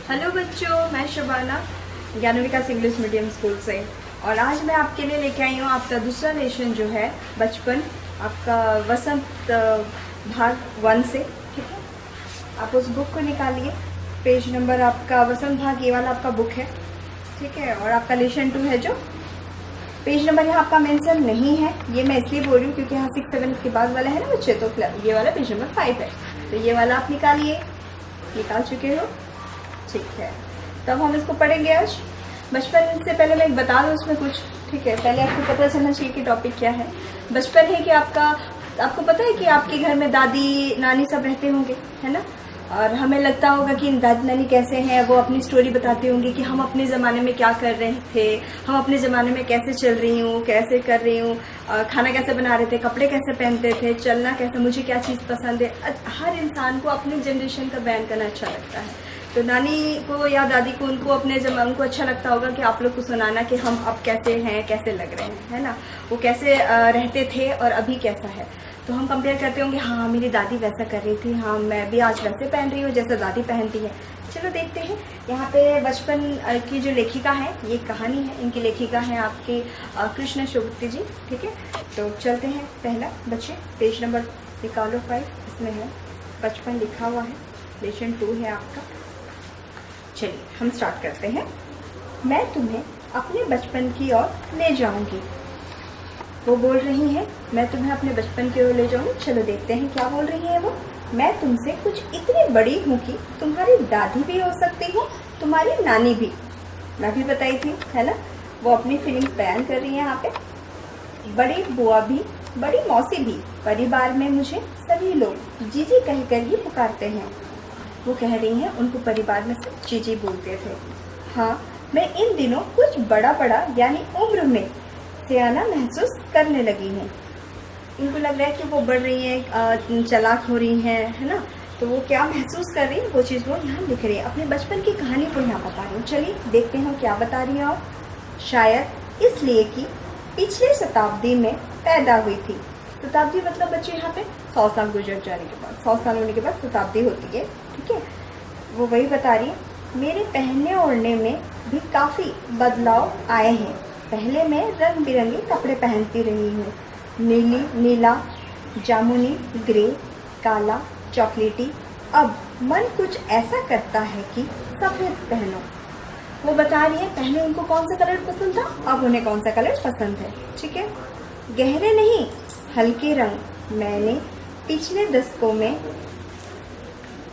Hello बच्चों, मैं शबाना ज्ञान विकास इंग्लिश मीडियम स्कूल से। और आज मैं आपके लिए लेके आई हूँ आपका दूसरा लेसन जो है बचपन, आपका वसंत भाग 1 से। ठीक है, आप उस बुक को निकालिए। पेज नंबर आपका वसंत भाग ये वाला आपका बुक है। ठीक है, और आपका लेसन 2 है जो पेज नंबर यहाँ आपका मेंशन नहीं है। ये मैं इसलिए बोल रही हूँ क्योंकि यहाँ 6, 7 इसके बाद वाला है ना बच्चे, तो ये वाला पेज नंबर 5 है। तो ये वाला आप निकालिए। निकाल चुके हो? ठीक है, तब हम इसको पढ़ेंगे आज। बचपन से पहले मैं बता दूँ उसमें कुछ। ठीक है, पहले आपको पता चलना चाहिए कि टॉपिक क्या है। बचपन है कि आपको पता है कि आपके घर में दादी नानी सब रहते होंगे, है ना। और हमें लगता होगा कि दादी नानी कैसे हैं, वो अपनी स्टोरी बताते होंगे कि हम अपने ज़माने में क्या कर रहे थे, हम अपने ज़माने में कैसे चल रही हूँ, कैसे कर रही हूँ, खाना कैसे बना रहे थे, कपड़े कैसे पहनते थे, चलना कैसे, मुझे क्या चीज़ पसंद है। हर इंसान को अपने जनरेशन का बयान करना अच्छा लगता है। तो नानी को या दादी को उनको उनको अच्छा लगता होगा कि आप लोग को सुनाना कि हम अब कैसे हैं, कैसे लग रहे हैं, है ना, वो कैसे रहते थे और अभी कैसा है। तो हम कंपेयर करते होंगे, हाँ मेरी दादी वैसा कर रही थी, हाँ मैं भी आज वैसे पहन रही हूँ जैसे दादी पहनती है। चलो देखते हैं। यहाँ पे बचपन की जो लेखिका है, ये कहानी है, इनकी लेखिका है आपके कृष्ण शुभती जी। ठीक है, तो चलते हैं। पहला बच्चे पेज नंबर निकालो 5, इसमें है बचपन लिखा हुआ है, लेसन 2 है आपका। चलिए हम स्टार्ट करते हैं। मैं तुम्हें अपने बचपन की ओर ले जाऊंगी। वो बोल रही हैं, मैं तुम्हें अपने बचपन की ओर ले जाऊंगी। चलो देखते हैं क्या बोल रही है वो। मैं तुमसे कुछ इतनी बड़ी हूँ कि तुम्हारी दादी भी हो सकती हो, तुम्हारी नानी भी। मैं भी बताई थी, है ना। वो अपनी फीलिंग बयान कर रही है यहाँ पे। बड़ी बुआ भी, बड़ी मौसी भी, परिवार में मुझे सभी लोग जीजी कहकर ही पुकारते हैं। वो कह रही हैं उनको परिवार में से जीजी बोलते थे। हाँ, मैं इन दिनों कुछ बड़ा यानी उम्र में सियाना महसूस करने लगी हूँ। इनको लग रहा है कि वो बढ़ रही हैं, चालाक हो रही हैं, है ना। तो वो क्या महसूस कर रही है वो चीज़ वो यहाँ लिख रही है, अपने बचपन की कहानी को यहाँ बता रही हूँ। चलिए देखते हैं क्या बता रही है। और शायद इसलिए कि पिछले शताब्दी में पैदा हुई थी। शताब्दी मतलब बच्चे यहाँ पे 100 साल गुजर जाने के बाद, 100 साल होने के बाद शताब्दी होती है। ठीक है, वो वही बता रही है। मेरे पहनने ओढ़ने में भी काफ़ी बदलाव आए हैं। पहले मैं रंग बिरंगे कपड़े पहनती रही हूँ, नीला, जामुनी, ग्रे, काला, चॉकलेटी। अब मन कुछ ऐसा करता है कि सफ़ेद पहनो। वो बता रही है पहले उनको कौन सा कलर पसंद था, अब उन्हें कौन सा कलर पसंद है। ठीक है, गहरे नहीं हल्के रंग। मैंने पिछले दशकों में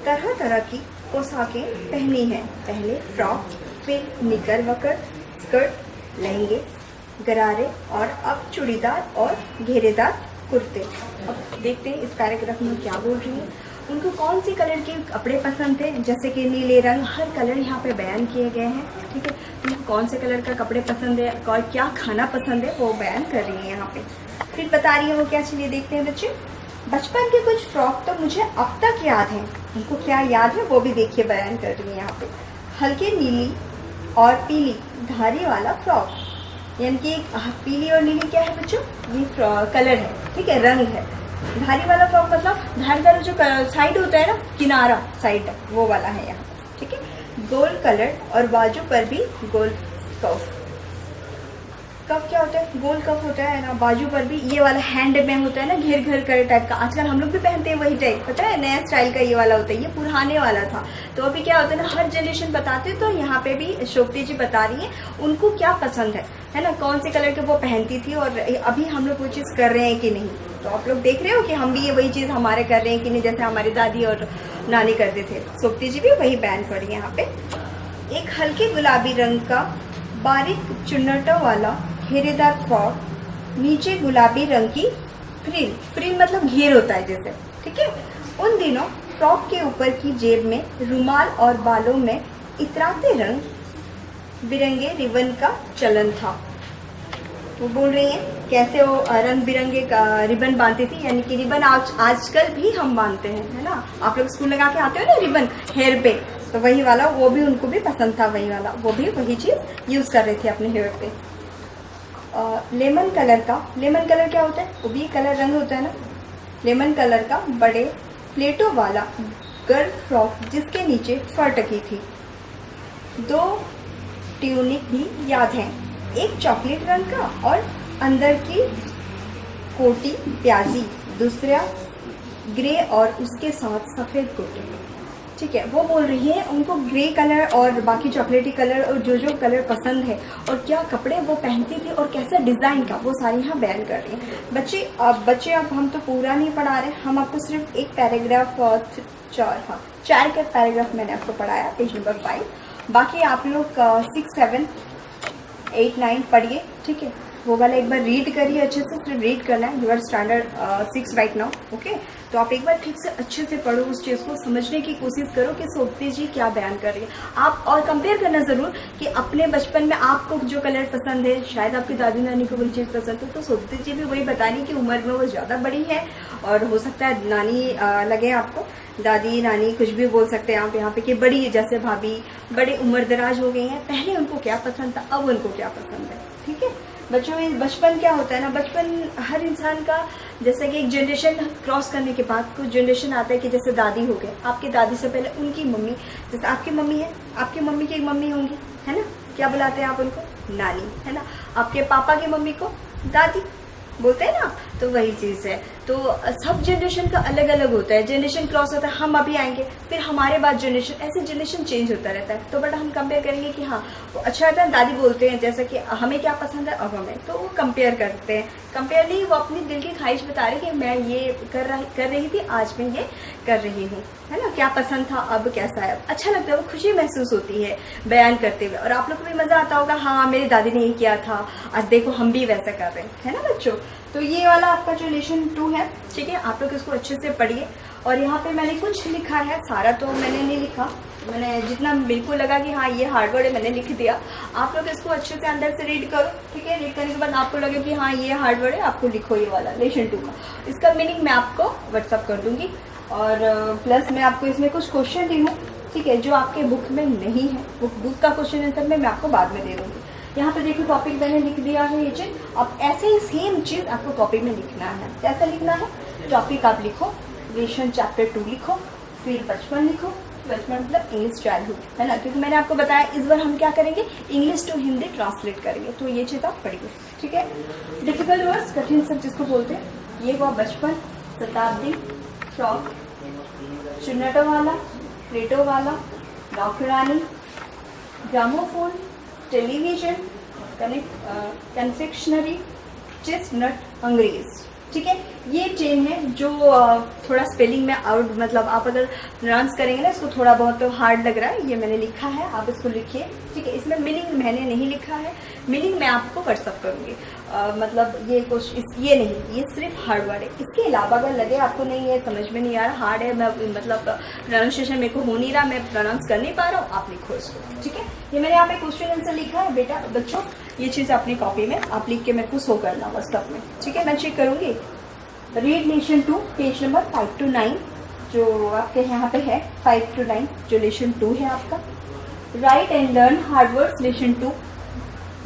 तरह तरह की पोशाकें पहनी हैं। पहले फ्रॉक, फिर निकर वकर, स्कर्ट, लहंगे, गरारे और अब चूड़ीदार और घेरेदार कुर्ते। अब देखते हैं इस पैराग्राफ में क्या बोल रही है। उनको कौन सी कलर के कपड़े पसंद थे, जैसे कि नीले रंग, हर कलर यहाँ पे बयान किए गए हैं। ठीक है, उनको कौन से कलर का कपड़े पसंद है और क्या खाना पसंद है वो बयान कर रही है यहाँ पे। फिर बता रही है वो क्या। चलिए देखते हैं बच्चे। बचपन के कुछ फ्रॉक तो मुझे अब तक याद है। उनको क्या याद है वो भी देखिए बयान कर रही है यहाँ पे। हल्के नीली और पीली धारी वाला फ्रॉक, यानी कि पीली और नीली क्या है बच्चों, ये कलर है। ठीक है, रंग है। धारी वाला फ्रॉक मतलब धारीदार जो साइड होता है ना, किनारा साइड, वो वाला है यहाँ। ठीक है, गोल कलर और बाजू पर भी गोल कफ। कफ क्या होता है, गोल कफ होता है ना, बाजू पर भी ये वाला हैंड में होता है ना, घेर घर कर टाइप का। आजकल हम लोग भी पहनते हैं वही टाइप, पता है, नया स्टाइल का ये वाला होता है। ये पुराने वाला था। तो अभी क्या होता है ना, हर जनरेशन बताते हैं। तो यहाँ पे भी शोभती जी बता रही है उनको क्या पसंद है ना, कौन से कलर के वो पहनती थी और अभी हम लोग वो चीज़ कर रहे हैं कि नहीं। तो आप लोग देख रहे हो कि हम भी ये वही चीज़ हमारे कर रहे हैं कि नहीं, जैसे हमारी दादी और नानी करते थे। शोभती जी भी वही बैन कर रही है यहाँ पे। एक हल्के गुलाबी रंग का बारीक चुन्नटों वाला घेरेदार फ्रॉक, नीचे गुलाबी रंग की फ्रिल मतलब घेर होता है जैसे। ठीक है, उन दिनों फ्रॉक के ऊपर की जेब में रुमाल और बालों में इतराते रंग बिरंगे रिबन का चलन था। वो बोल रही है कैसे वो रंग बिरंगे का रिबन बांधती थी, यानी कि रिबन आजकल भी हम बांधते हैं, है ना। आप लोग स्कूल लगा के आते हो ना रिबन हेयर पे, तो वही वाला वो भी उनको भी पसंद था, वही वाला, वो भी वही चीज़ यूज़ कर रही थी अपने हेयर पे। लेमन कलर का, लेमन कलर क्या होता है, वो भी कलर रंग होता है ना। लेमन कलर का बड़े प्लेटों वाला गर्ल फ्रॉक जिसके नीचे फर टकी थी। 2 ट्यूनिक भी याद हैं, एक चॉकलेट रंग का और अंदर की कोटी प्याजी, दूसरा ग्रे और उसके साथ सफ़ेद कोटी। ठीक है, वो बोल रही है उनको ग्रे कलर और बाकी चॉकलेटी कलर और जो कलर पसंद है और क्या कपड़े वो पहनती थी और कैसा डिज़ाइन का, वो सारी यहाँ बयान कर रही है। बच्चे अब हम तो पूरा नहीं पढ़ा रहे, हम आपको सिर्फ एक पैराग्राफ 4 का पैराग्राफ मैंने आपको पढ़ाया, पेज नंबर 5। बाकी आप लोग 6, 7, 8, 9 पढ़िए। ठीक है, वो वाला एक बार रीड करिए अच्छे से, सिर्फ रीड करना है। You are standard 6 right now, okay. तो आप एक बार ठीक से अच्छे से पढ़ो, उस चीज़ को समझने की कोशिश करो कि सोबती जी क्या बयान कर रही है आप, और कंपेयर करना ज़रूर कि अपने बचपन में आपको जो कलर पसंद है शायद आपकी दादी नानी को वही चीज़ पसंद हो, तो सोबती जी भी वही बतानी कि उम्र में वो ज़्यादा बड़ी है और हो सकता है नानी लगे आपको, दादी नानी कुछ भी बोल सकते हैं आप यहाँ पे कि बड़ी, जैसे भाभी बड़े उम्र दराज हो गई हैं, पहले उनको क्या पसंद था, अब उनको क्या पसंद है। ठीक है बच्चों, बचपन क्या होता है ना, बचपन हर इंसान का, जैसे कि एक जनरेशन क्रॉस करने के बाद कुछ जनरेशन आता है कि जैसे दादी हो गए, आपकी दादी से पहले उनकी मम्मी, जैसे आपकी मम्मी है, आपकी मम्मी की एक मम्मी होंगी, है ना, क्या बुलाते हैं आप उनको, नानी, है ना। आपके पापा की मम्मी को दादी बोलते हैं ना, तो वही चीज़ है। तो सब जनरेशन का अलग अलग होता है, जनरेशन क्रॉस होता है, हम अभी आएंगे फिर हमारे बाद जनरेशन, ऐसे जनरेशन चेंज होता रहता है। तो बट हम कंपेयर करेंगे कि हाँ वो अच्छा रहता है, दादी बोलते हैं जैसा कि हमें क्या पसंद है अब हमें, तो वो कंपेयर करते हैं, कंपेयर नहीं, वो अपनी दिल की ख्वाहिश बता रही कि मैं ये कर रही थी, आज मैं ये कर रही हूँ, है ना, क्या पसंद था अब कैसा है, अच्छा लगता है, वो खुशी महसूस होती है बयान करते हुए। और आप लोग को भी मजा आता होगा, हाँ मेरी दादी ने ये किया था, आज देखो हम भी वैसा कर रहे हैं, है ना बच्चों। तो ये वाला आपका जो लेसन 2 है, ठीक है, आप लोग इसको अच्छे से पढ़िए। और यहाँ पे मैंने कुछ लिखा है, सारा तो मैंने नहीं लिखा, मैंने जितना मेरे को लगा कि हाँ ये हार्ड वर्ड है मैंने लिख दिया। आप लोग इसको अच्छे से अंदर से रीड करो, ठीक है, रीड करने के बाद आपको लगे कि हाँ ये हार्ड वर्ड है, आपको लिखो ये वाला लेसन 2 का। इसका मीनिंग मैं आपको व्हाट्सअप कर दूंगी और प्लस मैं आपको इसमें कुछ क्वेश्चन दी हूँ, ठीक है, जो आपके बुक में नहीं है, बुक का क्वेश्चन आंसर में मैं आपको बाद में दे दूँगी। यहाँ पे देखो टॉपिक मैंने लिख दिया है ये चीज, अब ऐसे ही सेम चीज आपको टॉपिक में लिखना है। कैसा लिखना है, टॉपिक आप लिखो, लेसन चैप्टर 2 लिखो, फिर बचपन लिखो, बचपन मतलब इंग्लिश चाइल्डहुड, है ना, क्योंकि मैंने आपको बताया इस बार हम क्या करेंगे, इंग्लिश टू हिंदी ट्रांसलेट करेंगे, तो ये चीज आप पढ़िए, ठीक है। डिफिकल्ट वर्ड्स, कठिन सब जिसको बोलते हैं, ये हुआ बचपन, शताब्दी, शौक, चुन्नटो वाला, प्लेटो वाला, नौकरानी, ग्रामोफोन, टेलीविजन, कन्फेक्शनरी, चेस्टनट, अंग्रेज, ठीक है। ये चेन है जो थोड़ा स्पेलिंग में आउट, मतलब आप अगर प्रोनाउंस करेंगे ना इसको थोड़ा बहुत तो हार्ड लग रहा है, ये मैंने लिखा है, आप इसको लिखिए, ठीक है। इसमें मीनिंग मैंने नहीं लिखा है, मीनिंग मैं आपको व्हाट्सअप करूंगी, मतलब ये कुछ ये नहीं, ये सिर्फ हार्ड वर्ड है। इसके अलावा अगर लगे आपको नहीं है, समझ में नहीं आ रहा, हार्ड है, मैं मतलब प्रोनाउंसिएशन मेरे को हो नहीं रहा, मैं प्रोनाउंस कर नहीं पा रहा हूँ, आप लिखो इसको, ठीक है। ये मैंने यहाँ पे क्वेश्चन आंसर लिखा है बेटा, बच्चों ये चीज़ अपनी कॉपी में आप लिख के मेरे को शो करना व्हाट्सअप में, ठीक है, मैं चेक करूंगी। Read lesson 2 page number 5 to 9 जो आपके यहाँ पे है, 5 to 9 जो लेसन 2 है आपका। Write and learn hard words lesson 2,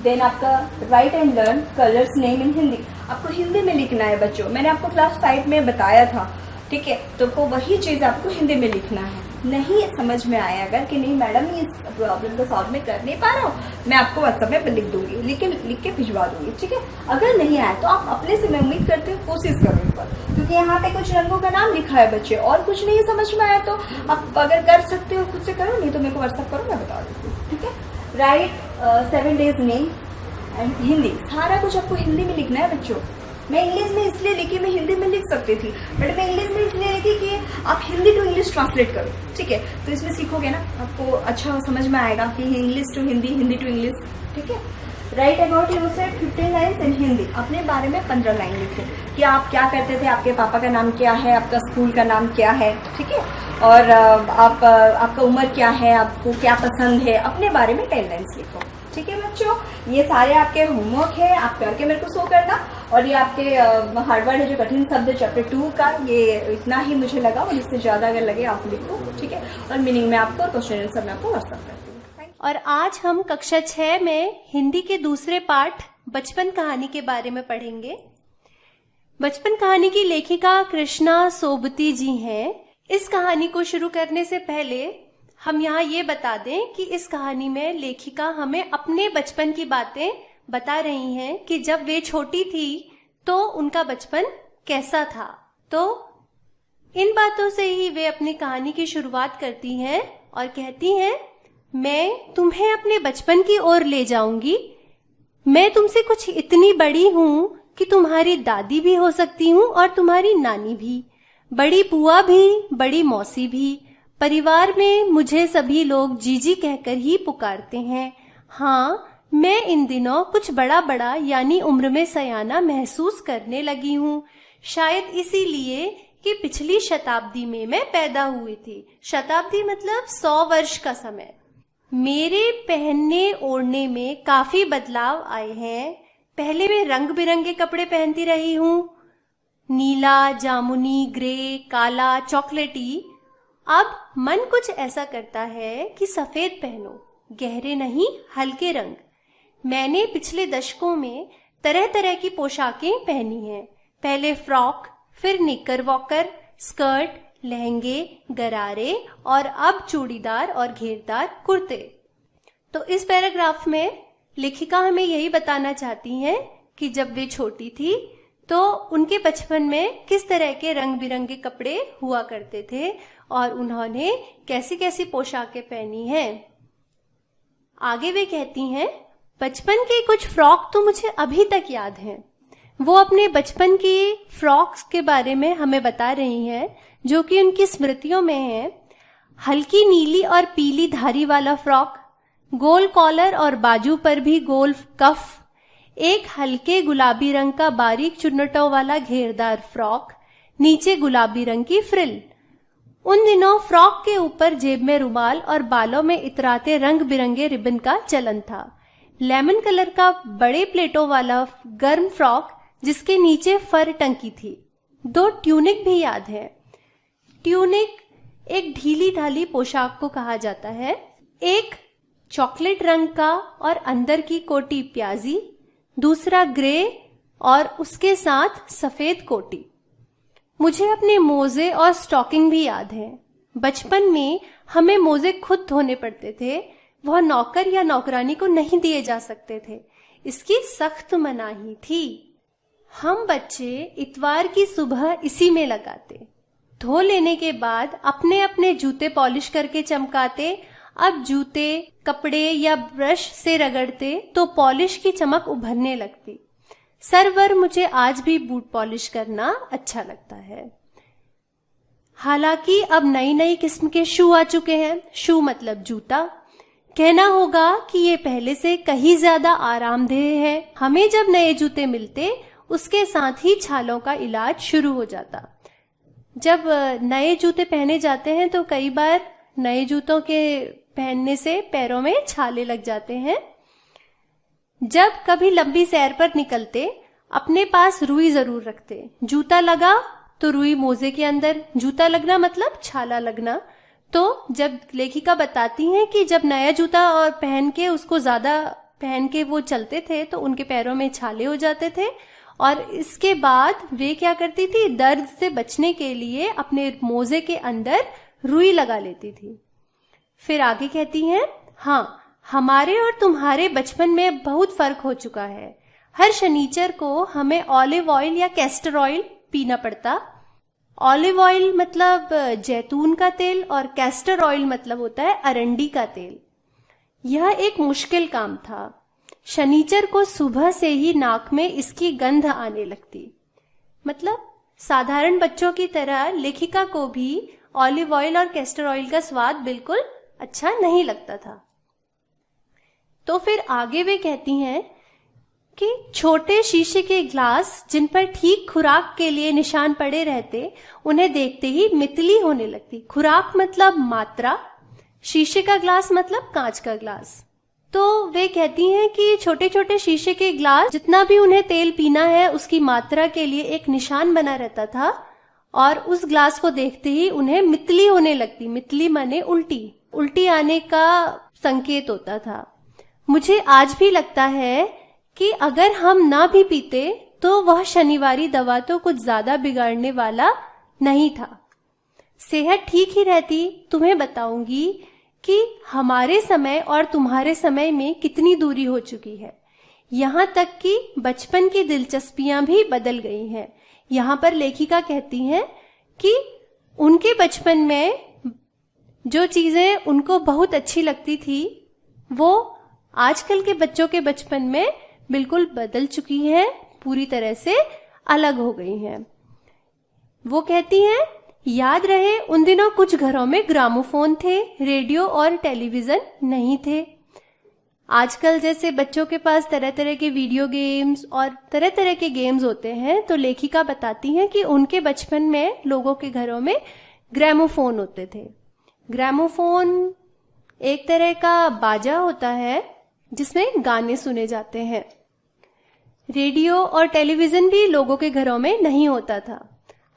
then आपका write and learn colours name in Hindi, आपको हिंदी में लिखना है बच्चों, मैंने आपको क्लास 5 में बताया था, ठीक है, तो वही चीज़ आपको हिंदी में लिखना है। नहीं समझ में आया अगर कि नहीं मैडम इस प्रॉब्लम को सॉल्व में कर नहीं पा रहा हूँ, मैं आपको व्हाट्सएप में लिख दूंगी, लिख के भिजवा दूंगी, ठीक है। अगर नहीं आया तो आप अपने से, मैं उम्मीद करती हूँ कोशिश करो एक बार, क्योंकि यहाँ पे कुछ रंगों का नाम लिखा है बच्चे, और कुछ नहीं समझ में आया तो आप अगर कर सकते हो खुद से करो, नहीं तो मेरे को व्हाट्सएप करो, मैं बता देती हूँ, ठीक है। Right 7 days name and Hindi, सारा कुछ आपको हिंदी में लिखना है बच्चों। मैं इंग्लिश में इसलिए लिखी, मैं हिंदी में लिख सकती थी, बट मैं इंग्लिश में इसलिए लिखी कि आप हिंदी टू इंग्लिश ट्रांसलेट करो, ठीक है, तो इसमें सीखोगे ना, आपको अच्छा समझ में आएगा कि English to Hindi, Hindi to English, ठीक है। Write about yourself 15 lines in Hindi, अपने बारे में 15 लाइन लिखो कि आप क्या करते थे, आपके पापा का नाम क्या है, आपका स्कूल का नाम क्या है, ठीक है, और आपका उम्र क्या है, आपको क्या पसंद है, अपने बारे में 10 लाइन्स लिखो, ठीक है बच्चों। ये सारे आपके होमवर्क है, आप करके मेरे को शो करना, और ये आपके हार्ड वर्ड है जो कठिन शब्द चैप्टर 2 का, ये इतना ही मुझे लगा, और इससे ज़्यादा अगर लगे आप लिखो, ठीक है, और मीनिंग में आपको क्वेश्चन आंसर में आपको व्हाट्सएप करती हूँ। और आज हम कक्षा 6 में हिंदी के दूसरे पाठ बचपन कहानी के बारे में पढ़ेंगे। बचपन कहानी की लेखिका कृष्णा सोबती जी हैं। इस कहानी को शुरू करने से पहले हम यहाँ ये बता दें कि इस कहानी में लेखिका हमें अपने बचपन की बातें बता रही हैं कि जब वे छोटी थी तो उनका बचपन कैसा था। तो इन बातों से ही वे अपनी कहानी की शुरुआत करती हैं और कहती हैं, मैं तुम्हें अपने बचपन की ओर ले जाऊंगी। मैं तुमसे कुछ इतनी बड़ी हूँ कि तुम्हारी दादी भी हो सकती हूँ और तुम्हारी नानी भी, बड़ी बुआ भी, बड़ी मौसी भी। परिवार में मुझे सभी लोग जीजी कहकर ही पुकारते हैं। हाँ, मैं इन दिनों कुछ बड़ा बड़ा यानी उम्र में सयाना महसूस करने लगी हूँ, शायद इसीलिए कि पिछली शताब्दी में मैं पैदा हुई थी। शताब्दी मतलब 100 वर्ष का समय। मेरे पहनने ओढ़ने में काफी बदलाव आए हैं। पहले मैं रंग बिरंगे कपड़े पहनती रही हूँ, नीला, जामुनी, ग्रे, काला, चॉकलेटी। अब मन कुछ ऐसा करता है कि सफेद पहनो, गहरे नहीं, हल्के रंग। मैंने पिछले दशकों में तरह तरह की पोशाकें पहनी हैं। पहले फ्रॉक, फिर निकर वॉकर, स्कर्ट, लहंगे, गरारे और अब चूड़ीदार और घेरदार कुर्ते। तो इस पैराग्राफ में लेखिका हमें यही बताना चाहती हैं कि जब वे छोटी थी तो उनके बचपन में किस तरह के रंग बिरंगे कपड़े हुआ करते थे और उन्होंने कैसी कैसी पोशाकें पहनी हैं। आगे वे कहती हैं, बचपन के कुछ फ्रॉक तो मुझे अभी तक याद हैं। वो अपने बचपन की फ्रॉक्स के बारे में हमें बता रही हैं जो कि उनकी स्मृतियों में है। हल्की नीली और पीली धारी वाला फ्रॉक, गोल कॉलर और बाजू पर भी गोल कफ, एक हल्के गुलाबी रंग का बारीक चुन्नटों वाला घेरदार फ्रॉक, नीचे गुलाबी रंग की फ्रिल। उन दिनों फ्रॉक के ऊपर जेब में रुमाल और बालों में इतराते रंग बिरंगे रिबन का चलन था। लेमन कलर का बड़े प्लेटों वाला गर्म फ्रॉक जिसके नीचे फर टंकी थी। 2 ट्यूनिक भी याद है। ट्यूनिक एक ढीली ढाली पोशाक को कहा जाता है। एक चॉकलेट रंग का और अंदर की कोटी प्याजी, दूसरा ग्रे और उसके साथ सफेद कोटी। मुझे अपने मोजे और स्टॉकिंग भी याद है। बचपन में हमें मोजे खुद धोने पड़ते थे, वह नौकर या नौकरानी को नहीं दिए जा सकते थे, इसकी सख्त मनाही थी। हम बच्चे इतवार की सुबह इसी में लगाते, धो लेने के बाद अपने अपने जूते पॉलिश करके चमकाते। अब जूते कपड़े या ब्रश से रगड़ते तो पॉलिश की चमक उभरने लगती। सरवर मुझे आज भी बूट पॉलिश करना अच्छा लगता है। हालांकि अब नई नई किस्म के शू आ चुके हैं। शू मतलब जूता। कहना होगा कि ये पहले से कहीं ज्यादा आरामदेह है। हमें जब नए जूते मिलते उसके साथ ही छालों का इलाज शुरू हो जाता। जब नए जूते पहने जाते हैं तो कई बार नए जूतों के पहनने से पैरों में छाले लग जाते हैं। जब कभी लंबी सैर पर निकलते अपने पास रुई जरूर रखते। जूता लगा तो रुई मोजे के अंदर, जूता लगना मतलब छाला लगना। तो जब लेखिका बताती हैं कि जब नया जूता और पहन के उसको ज्यादा पहन के वो चलते थे तो उनके पैरों में छाले हो जाते थे और इसके बाद वे क्या करती थी, दर्द से बचने के लिए अपने मोजे के अंदर रुई लगा लेती थी। फिर आगे कहती हैं, हाँ, हमारे और तुम्हारे बचपन में बहुत फर्क हो चुका है। हर शनिचर को हमें ऑलिव ऑयल या कैस्टर ऑयल पीना पड़ता। ऑलिव ऑयल मतलब जैतून का तेल और कैस्टर ऑयल मतलब होता है अरंडी का तेल। यह एक मुश्किल काम था। शनिचर को सुबह से ही नाक में इसकी गंध आने लगती। मतलब साधारण बच्चों की तरह लेखिका को भी ऑलिव ऑयल और कैस्टर ऑयल का स्वाद बिल्कुल अच्छा नहीं लगता था। तो फिर आगे वे कहती हैं कि छोटे शीशे के ग्लास जिन पर ठीक खुराक के लिए निशान पड़े रहते, उन्हें देखते ही मितली होने लगती। खुराक मतलब मात्रा, शीशे का ग्लास मतलब कांच का ग्लास। तो वे कहती हैं कि छोटे छोटे शीशे के ग्लास जितना भी उन्हें तेल पीना है उसकी मात्रा के लिए एक निशान बना रहता था और उस ग्लास को देखते ही उन्हें मितली होने लगती। मितली माने उल्टी, उल्टी आने का संकेत होता था। मुझे आज भी लगता है कि अगर हम ना भी पीते तो वह शनिवारी दवा तो कुछ ज्यादा बिगाड़ने वाला नहीं था। सेहत ठीक ही रहती। तुम्हें बताऊंगी कि हमारे समय और तुम्हारे समय में कितनी दूरी हो चुकी है। यहाँ तक कि बचपन की दिलचस्पियां भी बदल गई हैं। यहाँ पर लेखिका कहती हैं कि उनके बचपन में जो चीजें उनको बहुत अच्छी लगती थी वो आजकल के बच्चों के बचपन में बिल्कुल बदल चुकी हैं, पूरी तरह से अलग हो गई हैं। वो कहती हैं, याद रहे उन दिनों कुछ घरों में ग्रामोफोन थे, रेडियो और टेलीविजन नहीं थे। आजकल जैसे बच्चों के पास तरह तरह के वीडियो गेम्स और तरह तरह के गेम्स होते हैं, तो लेखिका बताती हैं कि उनके बचपन में लोगों के घरों में ग्रामोफोन होते थे। ग्रामोफोन एक तरह का बाजा होता है जिसमें गाने सुने जाते हैं। रेडियो और टेलीविजन भी लोगों के घरों में नहीं होता था।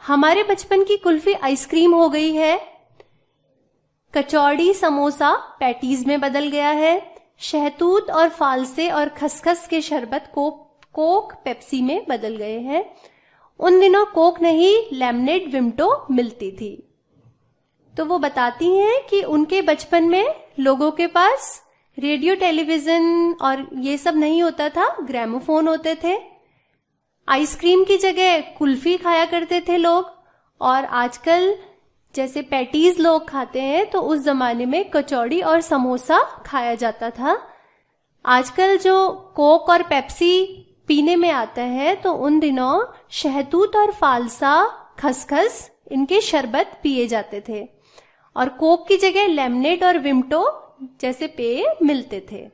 हमारे बचपन की कुल्फी आइसक्रीम हो गई है, कचौड़ी समोसा पैटीज में बदल गया है, शहतूत और फालसे और खसखस के शरबत कोक पेप्सी में बदल गए हैं। उन दिनों कोक नहीं, लेमनेड विम्टो मिलती थी। तो वो बताती हैं कि उनके बचपन में लोगों के पास रेडियो टेलीविजन और ये सब नहीं होता था, ग्रामोफोन होते थे। आइसक्रीम की जगह कुल्फी खाया करते थे लोग, और आजकल जैसे पैटीज लोग खाते हैं तो उस जमाने में कचौड़ी और समोसा खाया जाता था। आजकल जो कोक और पेप्सी पीने में आता है तो उन दिनों शहतूत और फालसा, खसखस इनके शरबत पिए जाते थे, और कोक की जगह लेमनेड और विम्टो जैसे पेय मिलते थे।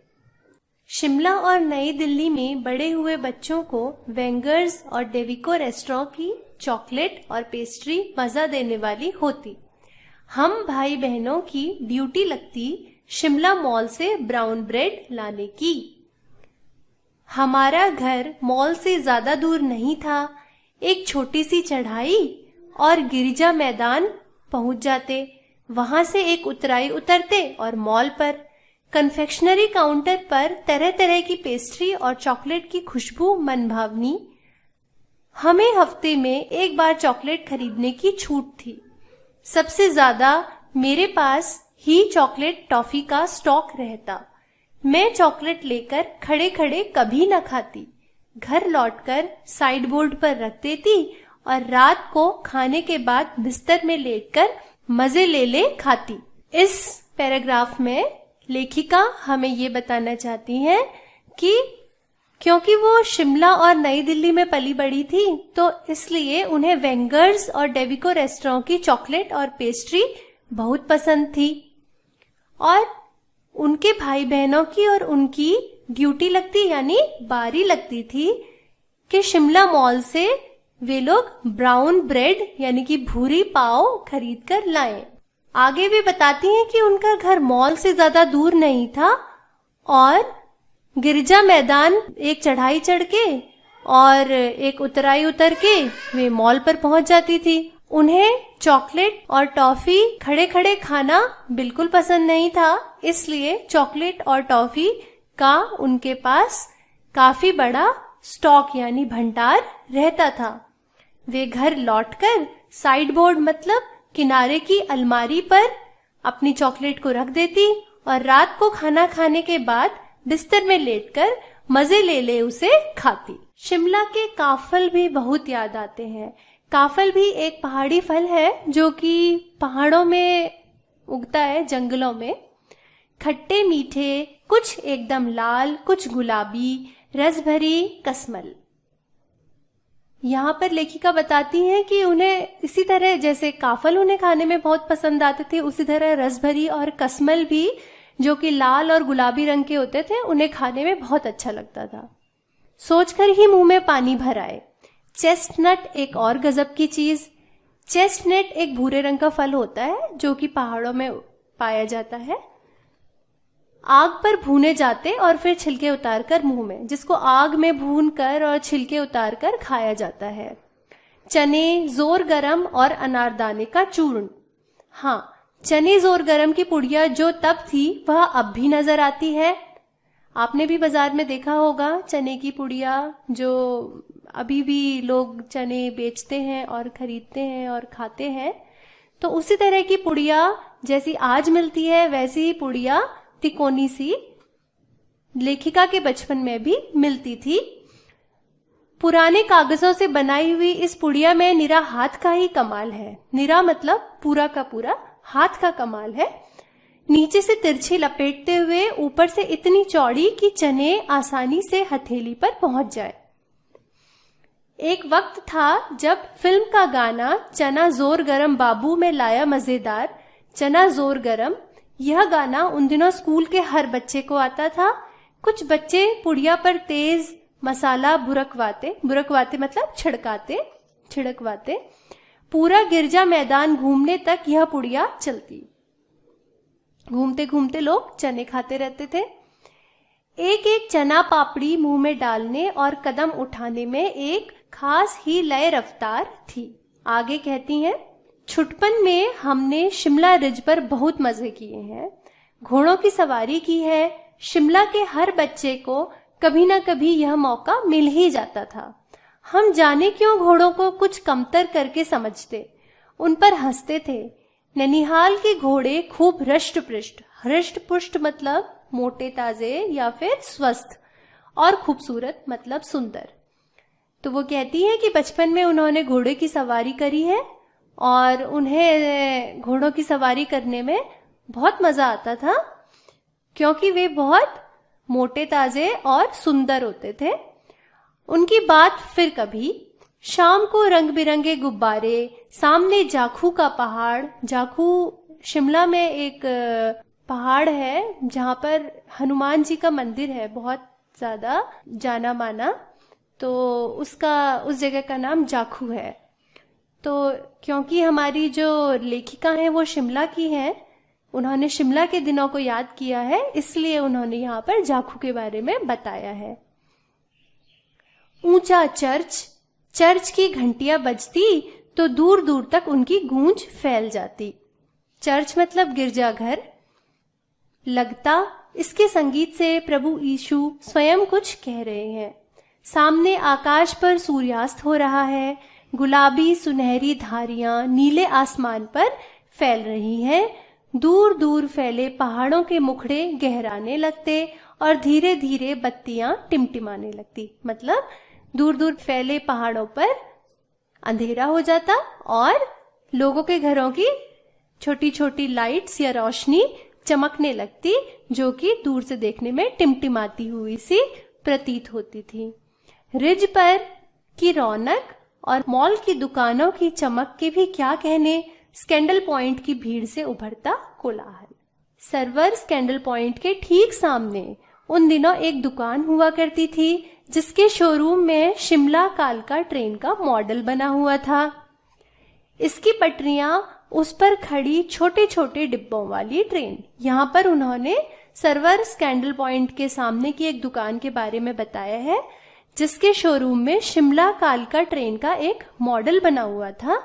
शिमला और नई दिल्ली में बड़े हुए बच्चों को वेंगर्स और डेविको रेस्टोरेंट की चॉकलेट और पेस्ट्री मजा देने वाली होती। हम भाई बहनों की ड्यूटी लगती शिमला मॉल से ब्राउन ब्रेड लाने की। हमारा घर मॉल से ज्यादा दूर नहीं था, एक छोटी सी चढ़ाई और गिरिजा मैदान पहुंच जाते। वहां से एक उतराई उतरते और मॉल पर कन्फेक्शनरी काउंटर पर तरह तरह की पेस्ट्री और चॉकलेट की खुशबू मनभावनी। हमें हफ्ते में एक बार चॉकलेट खरीदने की छूट थी। सबसे ज्यादा मेरे पास ही चॉकलेट टॉफी का स्टॉक रहता। मैं चॉकलेट लेकर खड़े खड़े कभी न खाती, घर लौटकर साइड बोर्ड पर रख देती और रात को खाने के बाद बिस्तर में लेटकर मजे ले खाती। इस पैराग्राफ में लेखिका हमें ये बताना चाहती हैं कि क्योंकि वो शिमला और नई दिल्ली में पली बड़ी थी तो इसलिए उन्हें वेंगर्स और डेविको रेस्टोरेंट की चॉकलेट और पेस्ट्री बहुत पसंद थी, और उनके भाई बहनों की और उनकी ड्यूटी लगती यानी बारी लगती थी कि शिमला मॉल से वे लोग ब्राउन ब्रेड यानी कि भूरी पाव खरीद कर लाएं। आगे भी बताती हैं कि उनका घर मॉल से ज्यादा दूर नहीं था और गिरजा मैदान एक चढ़ाई चढ़ के और एक उतराई उतर के वे मॉल पर पहुंच जाती थी। उन्हें चॉकलेट और टॉफी खड़े खड़े खाना बिल्कुल पसंद नहीं था, इसलिए चॉकलेट और टॉफी का उनके पास काफी बड़ा स्टॉक यानी भंडार रहता था। वे घर लौटकर साइड बोर्ड मतलब किनारे की अलमारी पर अपनी चॉकलेट को रख देती और रात को खाना खाने के बाद बिस्तर में लेटकर मजे ले उसे खाती। शिमला के काफल भी बहुत याद आते हैं। काफल भी एक पहाड़ी फल है जो कि पहाड़ों में उगता है, जंगलों में। खट्टे मीठे, कुछ एकदम लाल, कुछ गुलाबी, रस भरी कसमल। यहाँ पर लेखिका बताती हैं कि उन्हें इसी तरह जैसे काफल उन्हें खाने में बहुत पसंद आते थे, उसी तरह रसभरी और कसमल भी जो कि लाल और गुलाबी रंग के होते थे उन्हें खाने में बहुत अच्छा लगता था। सोचकर ही मुंह में पानी भर आए। चेस्टनट एक और गजब की चीज। चेस्टनट एक भूरे रंग का फल होता है जो कि पहाड़ों में पाया जाता है। आग पर भूने जाते और फिर छिलके उतारकर मुंह में, जिसको आग में भून कर और छिलके उतारकर खाया जाता है। चने, जोर गरम और अनारदाने का चूर्ण। हाँ, चने जोर गरम की पुड़िया जो तब थी वह अब भी नजर आती है। आपने भी बाजार में देखा होगा चने की पुड़िया, जो अभी भी लोग चने बेचते हैं और खरीदते हैं और खाते हैं। तो उसी तरह की पुड़िया जैसी आज मिलती है वैसी ही पुड़िया तिकोनी सी लेखिका के बचपन में भी मिलती थी। पुराने कागजों से बनाई हुई इस पुड़िया में निरा हाथ का ही कमाल है। निरा मतलब पूरा का पूरा हाथ का कमाल है। नीचे से तिरछी लपेटते हुए ऊपर से इतनी चौड़ी कि चने आसानी से हथेली पर पहुंच जाए। एक वक्त था जब फिल्म का गाना चना जोर गरम बाबू में लाया मजेदार, चना जोर गरम, यह गाना उन दिनों स्कूल के हर बच्चे को आता था। कुछ बच्चे पुड़िया पर तेज मसाला बुरकवाते मतलब छिड़कवाते। पूरा गिरजा मैदान घूमने तक यह पुड़िया चलती। घूमते घूमते लोग चने खाते रहते थे। एक एक चना पापड़ी मुंह में डालने और कदम उठाने में एक खास ही लय रफ्तार थी। आगे कहती हैं, छुटपन में हमने शिमला रिज पर बहुत मजे किए हैं, घोड़ों की सवारी की है। शिमला के हर बच्चे को कभी ना कभी यह मौका मिल ही जाता था। हम जाने क्यों घोड़ों को कुछ कमतर करके समझते, उन पर हंसते थे। ननिहाल के घोड़े खूब हृष्ट पुष्ट मतलब मोटे ताजे या फिर स्वस्थ, और खूबसूरत मतलब सुंदर। तो वो कहती है कि बचपन में उन्होंने घोड़े की सवारी करी है और उन्हें घोड़ों की सवारी करने में बहुत मजा आता था क्योंकि वे बहुत मोटे ताजे और सुंदर होते थे। उनकी बात फिर कभी। शाम को रंग बिरंगे गुब्बारे, सामने जाखू का पहाड़। जाखू शिमला में एक पहाड़ है जहां पर हनुमान जी का मंदिर है, बहुत ज्यादा जाना माना, तो उस जगह का नाम जाखू है। तो क्योंकि हमारी जो लेखिका है वो शिमला की है, उन्होंने शिमला के दिनों को याद किया है, इसलिए उन्होंने यहाँ पर जाखू के बारे में बताया है। ऊंचा चर्च की घंटियां बजती तो दूर दूर तक उनकी गूंज फैल जाती। चर्च मतलब गिरजाघर। लगता इसके संगीत से प्रभु यीशु स्वयं कुछ कह रहे हैं। सामने आकाश पर सूर्यास्त हो रहा है। गुलाबी सुनहरी धारियां नीले आसमान पर फैल रही हैं। दूर दूर फैले पहाड़ों के मुखड़े गहराने लगते और धीरे धीरे बत्तियां टिमटिमाने लगती। मतलब दूर दूर फैले पहाड़ों पर अंधेरा हो जाता और लोगों के घरों की छोटी छोटी लाइट्स या रोशनी चमकने लगती, जो कि दूर से देखने में टिमटिमाती हुई सी प्रतीत होती थी। रिज पर की रौनक और मॉल की दुकानों की चमक के भी क्या कहने, स्कैंडल पॉइंट की भीड़ से उभरता कोलाहल। सर्वर स्कैंडल पॉइंट के ठीक सामने उन दिनों एक दुकान हुआ करती थी जिसके शोरूम में शिमला कालका ट्रेन का मॉडल बना हुआ था। इसकी पटरियां, उस पर खड़ी छोटे छोटे डिब्बों वाली ट्रेन। यहाँ पर उन्होंने सर्वर स्कैंडल पॉइंट के सामने की एक दुकान के बारे में बताया है जिसके शोरूम में शिमला कालका ट्रेन का एक मॉडल बना हुआ था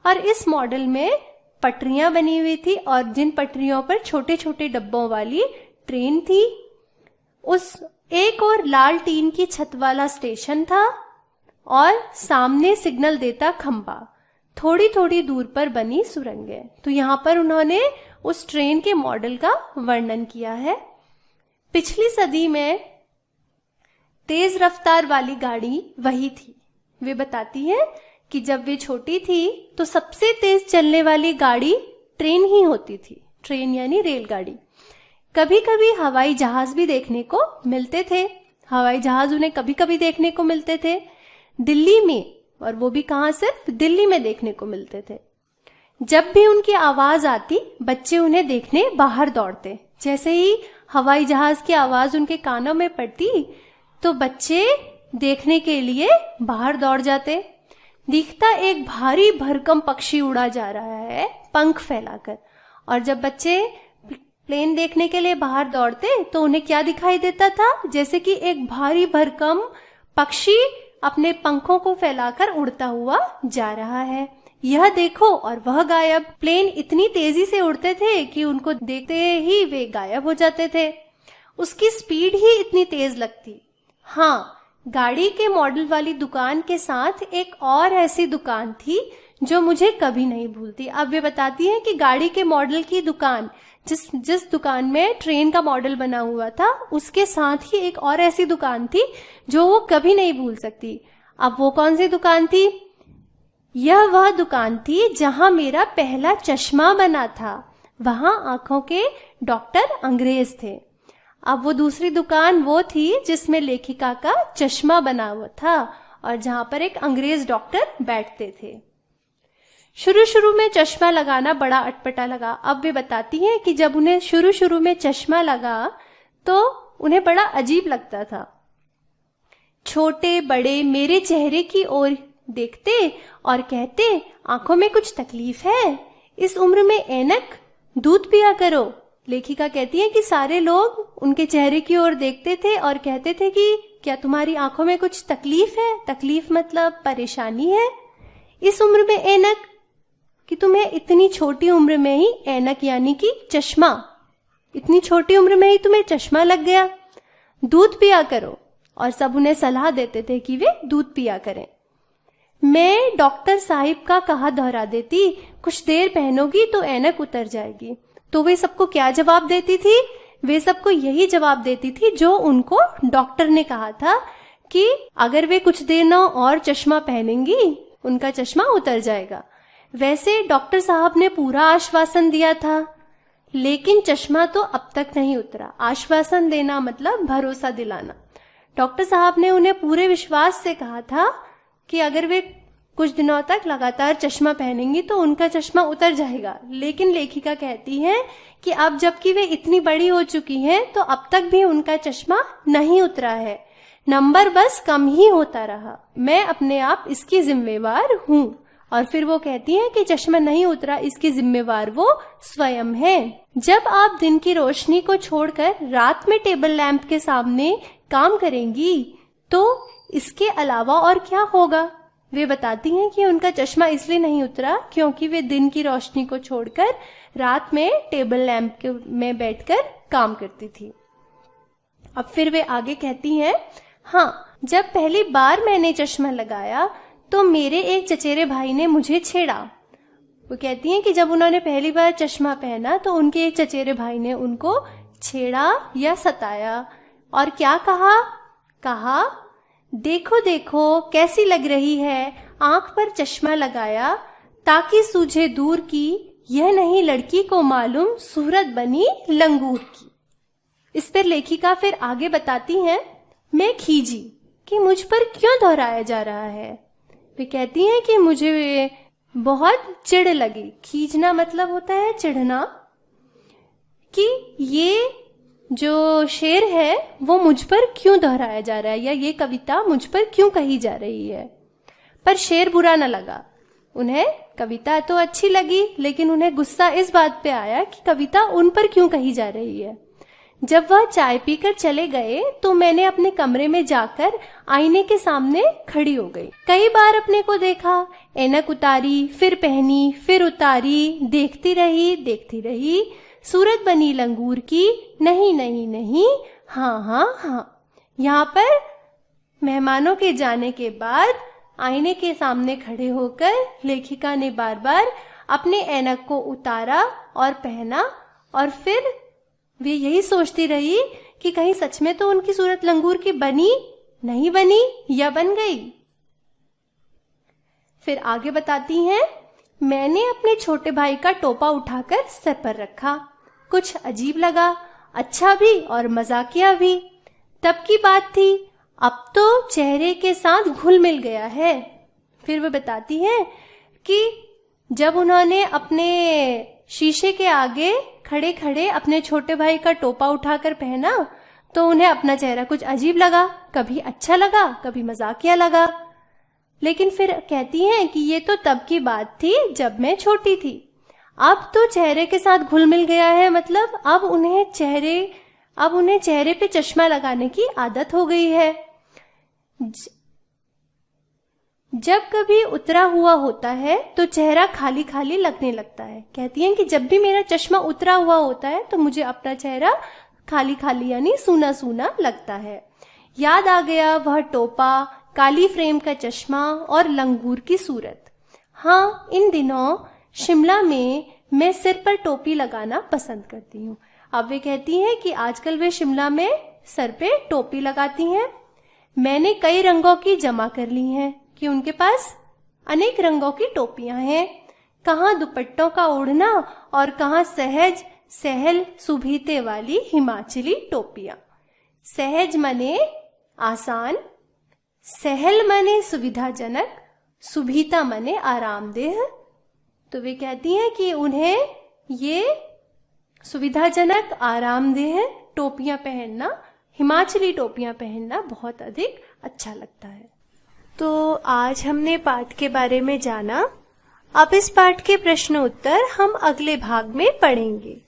और इस मॉडल में पटरियां बनी हुई थी और जिन पटरियों पर छोटे छोटे डब्बों वाली ट्रेन थी। उस एक और लाल टीन की छत वाला स्टेशन था और सामने सिग्नल देता खंबा। थोड़ी थोड़ी दूर पर बनी सुरंगें। तो यहाँ पर उन्होंने उस ट्रेन के मॉडल का वर्णन किया है। पिछली सदी में तेज रफ्तार वाली गाड़ी वही थी। वे बताती है कि जब वे छोटी थी तो सबसे तेज चलने वाली गाड़ी ट्रेन ही होती थी। ट्रेन यानी रेलगाड़ी। कभी कभी हवाई जहाज भी देखने को मिलते थे। हवाई जहाज उन्हें कभी कभी देखने को मिलते थे दिल्ली में, और वो भी कहाँ, सिर्फ दिल्ली में देखने को मिलते थे। जब भी उनकी आवाज आती बच्चे उन्हें देखने बाहर दौड़ते। जैसे ही हवाई जहाज की आवाज उनके कानों में पड़ती तो बच्चे देखने के लिए बाहर दौड़ जाते। दिखता एक भारी भरकम पक्षी उड़ा जा रहा है पंख फैलाकर, और जब बच्चे प्लेन देखने के लिए बाहर दौड़ते तो उन्हें क्या दिखाई देता था, जैसे कि एक भारी भरकम पक्षी अपने पंखों को फैलाकर उड़ता हुआ जा रहा है। यह देखो और वह गायब। प्लेन इतनी तेजी से उड़ते थे कि उनको देखते ही वे गायब हो जाते थे। उसकी स्पीड ही इतनी तेज लगती। हाँ, गाड़ी के मॉडल वाली दुकान के साथ एक और ऐसी दुकान थी जो मुझे कभी नहीं भूलती। अब वे बताती हैं कि गाड़ी के मॉडल की दुकान, जिस दुकान में ट्रेन का मॉडल बना हुआ था, उसके साथ ही एक और ऐसी दुकान थी जो वो कभी नहीं भूल सकती। अब वो कौन सी दुकान थी? यह वह दुकान थी जहां मेरा पहला चश्मा बना था। वहां आंखों के डॉक्टर अंग्रेज थे। अब वो दूसरी दुकान वो थी जिसमें लेखिका का चश्मा बना हुआ था और जहां पर एक अंग्रेज डॉक्टर बैठते थे। शुरू शुरू में चश्मा लगाना बड़ा अटपटा लगा। अब वे बताती हैं कि जब उन्हें शुरू शुरू में चश्मा लगा तो उन्हें बड़ा अजीब लगता था। छोटे बड़े मेरे चेहरे की ओर देखते और कहते, आंखों में कुछ तकलीफ है? इस उम्र में ऐनक? दूध पिया करो। लेखिका कहती है कि सारे लोग उनके चेहरे की ओर देखते थे और कहते थे कि क्या तुम्हारी आंखों में कुछ तकलीफ है? तकलीफ मतलब परेशानी है? इस उम्र में ऐनक? कि तुम्हें इतनी छोटी उम्र में ही ऐनक यानी कि चश्मा, इतनी छोटी उम्र में ही तुम्हें चश्मा लग गया। दूध पिया करो। और सब उन्हें सलाह देते थे कि वे दूध पिया करें। मैं डॉक्टर साहिब का कहा दोहरा देती, कुछ देर पहनोगी तो ऐनक उतर जाएगी। तो वे सबको क्या जवाब देती थी? वे सबको यही जवाब देती थी जो उनको डॉक्टर ने कहा था कि अगर वे कुछ देर न और चश्मा पहनेंगी उनका चश्मा उतर जाएगा। वैसे डॉक्टर साहब ने पूरा आश्वासन दिया था, लेकिन चश्मा तो अब तक नहीं उतरा। आश्वासन देना मतलब भरोसा दिलाना। डॉक्टर साहब ने उन्हें पूरे विश्वास से कहा था कि अगर वे कुछ दिनों तक लगातार चश्मा पहनेंगी तो उनका चश्मा उतर जाएगा। लेकिन लेखिका कहती है कि अब जबकि वे इतनी बड़ी हो चुकी हैं तो अब तक भी उनका चश्मा नहीं उतरा है, नंबर बस कम ही होता रहा। मैं अपने आप इसकी जिम्मेवार हूं। और फिर वो कहती हैं कि चश्मा नहीं उतरा इसकी जिम्मेवार वो स्वयं है। जब आप दिन की रोशनी को छोड़कर रात में टेबल लैंप के सामने काम करेंगी तो इसके अलावा और क्या होगा? वे बताती हैं कि उनका चश्मा इसलिए नहीं उतरा क्योंकि वे दिन की रोशनी को छोड़कर रात में टेबल लैंप में बैठकर काम करती थी। अब फिर वे आगे कहती हैं, हाँ, जब पहली बार मैंने चश्मा लगाया तो मेरे एक चचेरे भाई ने मुझे छेड़ा। वो कहती हैं कि जब उन्होंने पहली बार चश्मा पहना तो उनके एक चचेरे भाई ने उनको छेड़ा या सताया। और क्या कहा, देखो देखो कैसी लग रही है, आंख पर चश्मा लगाया ताकि सूझे दूर की, यह नहीं लड़की को मालूम सूरत बनी लंगूर की। इस पर लेखिका फिर आगे बताती हैं, मैं खीजी कि मुझ पर क्यों दोहराया जा रहा है। वे कहती हैं कि मुझे बहुत चिढ़ लगी। खींचना मतलब होता है चिढ़ना, कि ये जो शेर है वो मुझ पर क्यों दोहराया जा रहा है या ये कविता मुझ पर क्यों कही जा रही है। पर शेर बुरा न लगा, उन्हें कविता तो अच्छी लगी, लेकिन उन्हें गुस्सा इस बात पे आया कि कविता उन पर क्यों कही जा रही है। जब वह चाय पीकर चले गए तो मैंने अपने कमरे में जाकर आईने के सामने खड़ी हो गई। कई बार अपने को देखा, ऐनक उतारी, फिर पहनी, फिर उतारी, देखती रही, सूरत बनी लंगूर की, नहीं नहीं नहीं, हाँ हाँ हाँ। यहाँ पर मेहमानों के जाने के बाद आईने के सामने खड़े होकर लेखिका ने बार बार अपने ऐनक को उतारा और पहना और फिर वे यही सोचती रही कि कहीं सच में तो उनकी सूरत लंगूर की बनी, नहीं बनी या बन गई। फिर आगे बताती हैं, मैंने अपने छोटे भाई का टोपा उठाकर सर पर रखा। कुछ अजीब लगा, अच्छा भी और मजाकिया भी। तब की बात थी, अब तो चेहरे के साथ घुल मिल गया है। फिर वो बताती हैं कि जब उन्होंने अपने शीशे के आगे खड़े खड़े अपने छोटे भाई का टोपा उठाकर पहना तो उन्हें अपना चेहरा कुछ अजीब लगा, कभी अच्छा लगा, कभी मजाकिया लगा। लेकिन फिर कहती हैं कि ये तो तब की बात थी जब मैं छोटी थी, अब तो चेहरे के साथ घुल मिल गया है, मतलब अब उन्हें चेहरे पे चश्मा लगाने की आदत हो गई है। जब कभी उतरा हुआ होता है तो चेहरा खाली खाली लगने लगता है। कहती हैं कि जब भी मेरा चश्मा उतरा हुआ होता है तो मुझे अपना चेहरा खाली खाली यानी सूना सूना लगता है। याद आ गया वह टोपा, काली फ्रेम का चश्मा और लंगूर की सूरत। हाँ, इन दिनों शिमला में मैं सिर पर टोपी लगाना पसंद करती हूँ। अब वे कहती हैं कि आजकल वे शिमला में सर पे टोपी लगाती हैं। मैंने कई रंगों की जमा कर ली हैं कि उनके पास अनेक रंगों की टोपियां हैं। कहाँ दुपट्टों का ओढ़ना और कहाँ सहज सहल सुभीते वाली हिमाचली टोपियां। सहज मने आसान, सहल मने सुविधाजनक, सुभीता मने आरामदेह। तो वे कहती हैं कि उन्हें ये सुविधाजनक आरामदेह टोपियां पहनना, हिमाचली टोपियां पहनना बहुत अधिक अच्छा लगता है। तो आज हमने पाठ के बारे में जाना। अब इस पाठ के प्रश्न उत्तर हम अगले भाग में पढ़ेंगे।